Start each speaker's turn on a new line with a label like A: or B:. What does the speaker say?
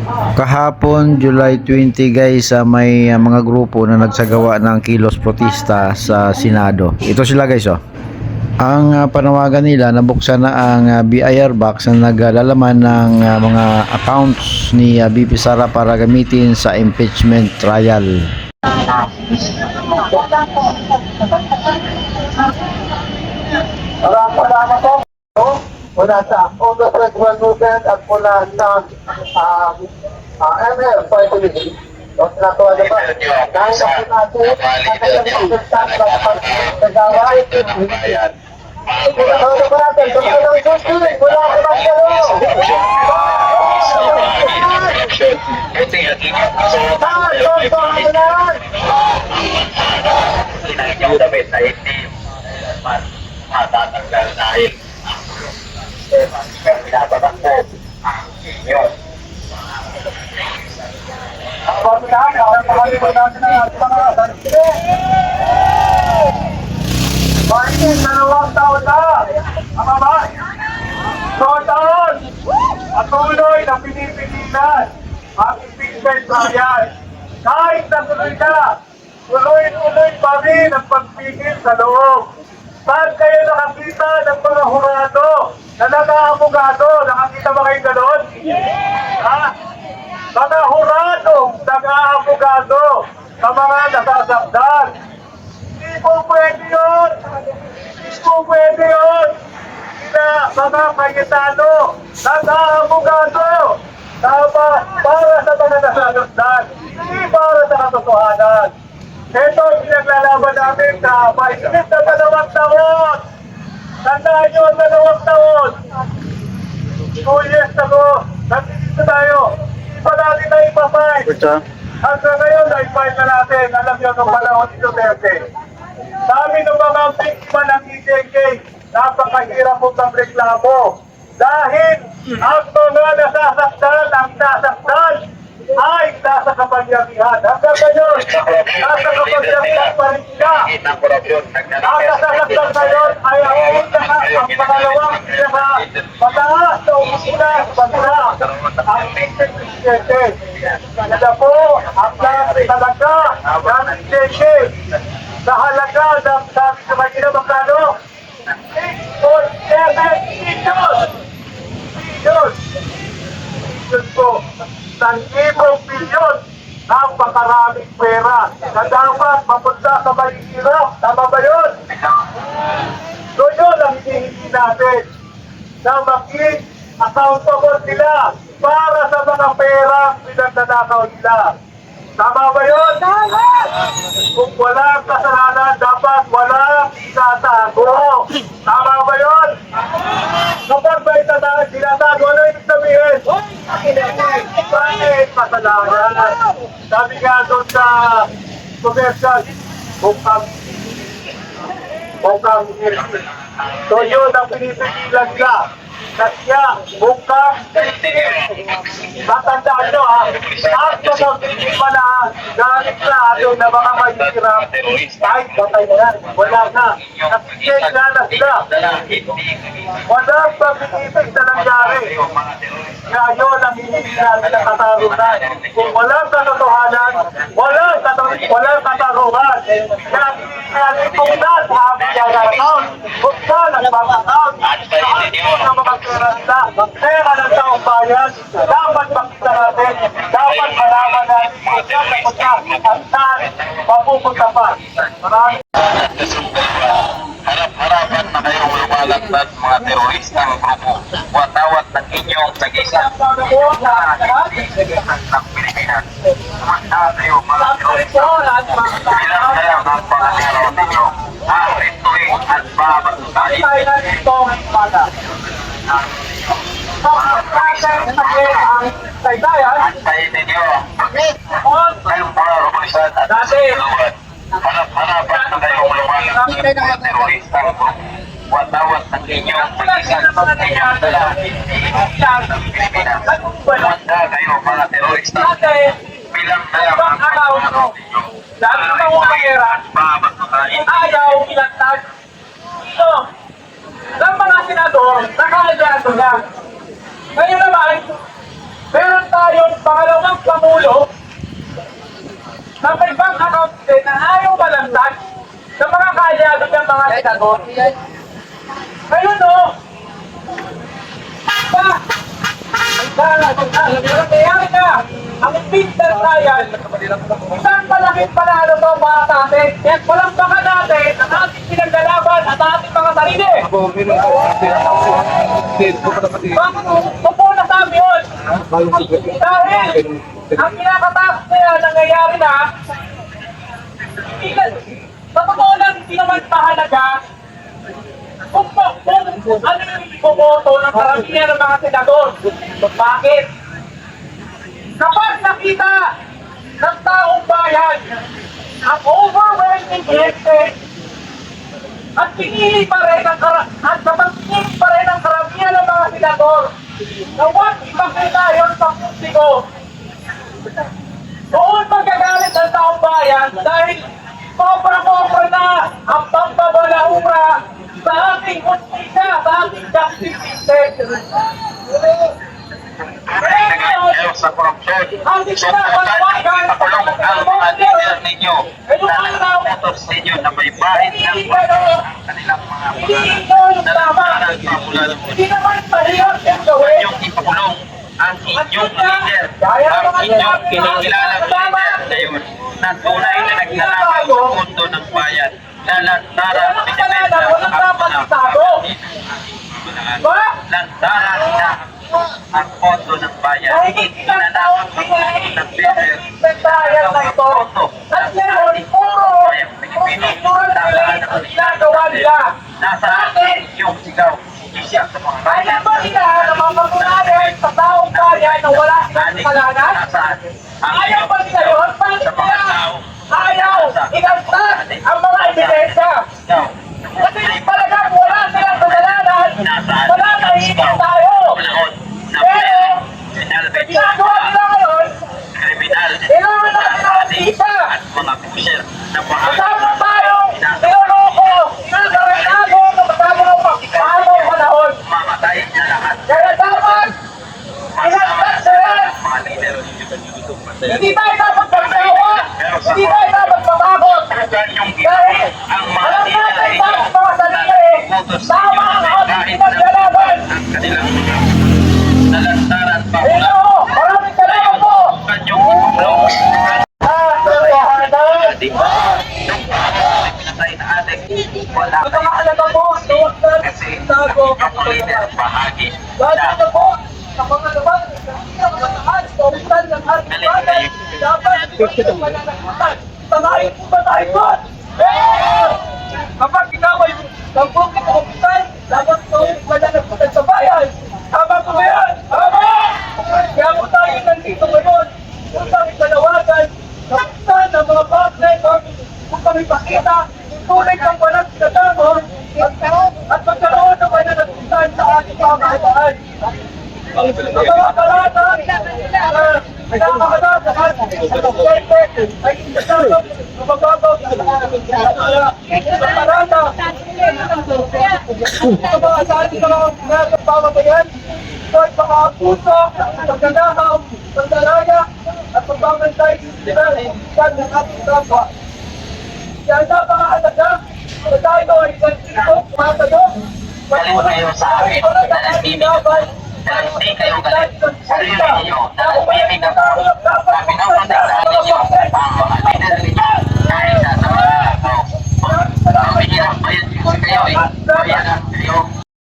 A: Kahapon, July 20 guys, may mga grupo na nagsagawa ng kilos protesta sa Senado. Ito sila guys oh. Ang panawagan nila, nabuksan na ang BIR box na naglalaman ng mga accounts ni BP Sara para gamitin sa impeachment trial.
B: Salamat po. Mula sa August Regular Movement at mula sa ML Party List. So, sinatuwa na ba? Dahil ako natin, nakasagpagsalita sa pag-sagaway. Sinatuwa na ba natin? Gusto ng susi, mula sa Magdalo!
C: Damit na hindi matatanggal dahil pinapatakbo yun.
B: Abang na, nakakalimutan natin ang ating mga sarili. Bakit? 2 taon na, ang ama. 2 taon, patuloy na pinipigilan ang impeachment trial. Kahit natuloy na, tuloy-tuloy pa rin ang pagpigil sa loob. Saan kayo nakakita ng mga hurado na nag-aabogado? Nakakita ba kayo gano'n? Ha? Mga hurado nag-aabogado sa mga nasasaktan. Hindi po pwede yun! Hindi po pwede yun! Sila mga Cayetano nag-aabogado para sa mga nasasaktan. Hindi para sa katotohanan. Ito ang pinaglalaban namin sa paisit na 2 taon. Tandaan nyo ang 2 taon. 2 years ago, nandito tayo. Hindi pa natin na ipapay. Hanggang ngayon, na-file na natin. Alam nyo nung panahon ni Duterte. Sabi ng mga biktima ng EJK, napakahirap po ng reklamo. Dahil ang mga nasasaktan, ang nasaktan, ay nasa kapangyarihan. Hanggang ngayon, nasa kapangyarihan pa rin sila. Ang nasasaktan ngayon ay ang pangalawang pinakamataas na umuna sa bansa, ang presidente. Kaya po, ang lahat talaga ng presidente sa halaga ng sabi sa Manila Magkano, 6.7 billion! Billion po. 1,000 bilyon ng pakaraming pera na dapat mapunta sa mahihirap. Tama ba yun? So yun ang hinihingi natin na maging accountable sila para sa mga perang pinagnanakaw nila. Tama ba yun? Kung walang kasalanan, dapat walang itatago. Tama ba yun? Kapag may tinatago, ano yung sabihin? Bakit kasalanan? Sabi nga doon sa commercial, bukang. So yun ang pinipigilan nila. Kasi bukang, matandaan nyo ha, at mga biktima na galit na yung na mga mahihirap, kahit batay na yan, wala na. Nakikita na sila. Walang pag-ibig na nangyari. Kaya yun ang hinihingi natin na katarungan. Kung walang katotohanan, walang katarungan. Kaya hinihingi natin kung nasabi niya na account, kung saan ang bank account, na mga pera ng taong bayan, dapat makita natin, dapat malaman natin kung saan napunta at saan mapupunta pa. Maraming
C: Harap-harapan na kayong lumalagdat mga teroristang grupo. Watawat ng inyong tagisan. Tagisan ng Pilipinas. Kumanda kayo mga terorista. Bilang kayo ng pangalaman ninyo. Arituin at babatutain. Antayin ninyo. Kayong mga rubulisan at sinuwan. Harap-harapan na kayong lumalagdat mga teroristang grupo. Watawat ng inyong tagisan ng inyong lalaki. Ng Pilipinas. Kumanda kayo mga terorista. Bilang kayo ng pangalaman ninyo. Arituin at babatutain.
B: ayaw ilantad. So, ng mga senador, nakalagaan na. Ngayon naman, meron tayong mga Pangulo na may bank account din na ayaw malantag sa mga kalyado ng mga senador. Ngayon o, nangyayari na ang Peter Ryan, isang malaking panalo to para sa atin. Kaya walang baka natin ang ating pinaglalaban at ating mga sarili. Bakit upo na sa amin yun? Dahil ang kinakatakot na yan, nangyayari na, sa totoo lang, hindi naman mahalaga kung ano yung ipoboto ng karamihan ng mga senador. Bakit? Kapag nakita ng taong bayan ang overwhelming elected at pinili pa rin ang karamihan ng mga senador na huwag ipakita yun sa publiko, doon magagalit ang taong bayan dahil sobra-sobra na ang pagbabalahura sa ating justisya, sa ating justice system.
C: Ayaw sa korupsyon. Sumputan, ipakulong ang mga leader ninyo na nakapotos ninyo na may bahid ng kanilang mga dalang pamula ng
B: Hindi naman mahirap yung gawin.
C: inyong ipakulong ang inyong leader, ang inyong kinikilalang leader ngayon na tunay na naglalaban sa mundo ng bayan na lantaran pinibenta ang mga lantaran na ang pondo ng bayan. Inanakot ang pondo ng leader ang pondo
B: At ngayon, puro
C: lantaran ng
B: ginagawa nila.
C: nasa inyong sigaw. Isya sa mga
B: Kaya ba nila na mapatunayan sa taong bayan na wala silang kasalanan?
C: nasaan
B: Ayaw ba nila yun? Bakit
C: sa mga
B: nila
C: tao
B: ayaw inagtas ang mga ebidensya?
C: ikaw
B: Kasi talaga wala silang kasalanan, wala nahihigit tayo. Pero, sa ginagawa nila ngayon,
C: kriminal
B: kailangan natin ang isa.
C: at mga pusher na
B: Kasama tayong niloloko, nilagarenado, kasama ng pagkakamaw panahon.
C: mamatay na lahat
B: Kaya dapat, inagtas sila.
C: mga leader.
B: Hindi tayo dapat magsawa, hindi tayo dapat matakot.
C: Bukan yung
B: Dahil,
C: ang mga
B: alam
C: leader
B: natin
C: ninyo
B: sa mga sarili, tama ang ating pinaglalaban.
C: ang kanilang nalantaran pa
B: Ito, maraming salamat po.
C: bukan yung ipakulong
B: Di ba?
C: pinatay na adik wala
B: Ito nga alaga po, tuwag na
C: kasi
B: tago.
C: yung leader bahagi
B: Lalo
C: na
B: na po, sa mga naman, hindi na mataas, tuwitan ng ating bagay, dapat hindi na mananagutan. Tanayin po ba tayo doon? Kapag ikaw ay nagbukit o kapitan, dapat tuwing mananagutan sa bayan. Tama po ba yan? Tama! Kaya po tayo nandito ngayon, upang ipanawagan kapitan ng mga partner kung kami pakita tunay kang walang sinatamo at magkaroon ng mananagutan sa ating pamahalaan. Ang mga kalata nagkakahanap sa ating ay sinasabot na mababaw sa parata sa mga sa ating mga pamamayan at mga puso, pagkanahaw, pagdalaya at pagbabantay sa ng ating kapwa. Kaya napakahalaga na tayo ay nagtito, matayo,
C: galit kayo sa amin na nagbibigawan na hindi kayo galit sarili ninyo na nagbibigawan na pinapandalaan ninyo ang mga leader ninyo kahit sa mga tao. Ang mahirap bayan kasi kayo bayan ang kayo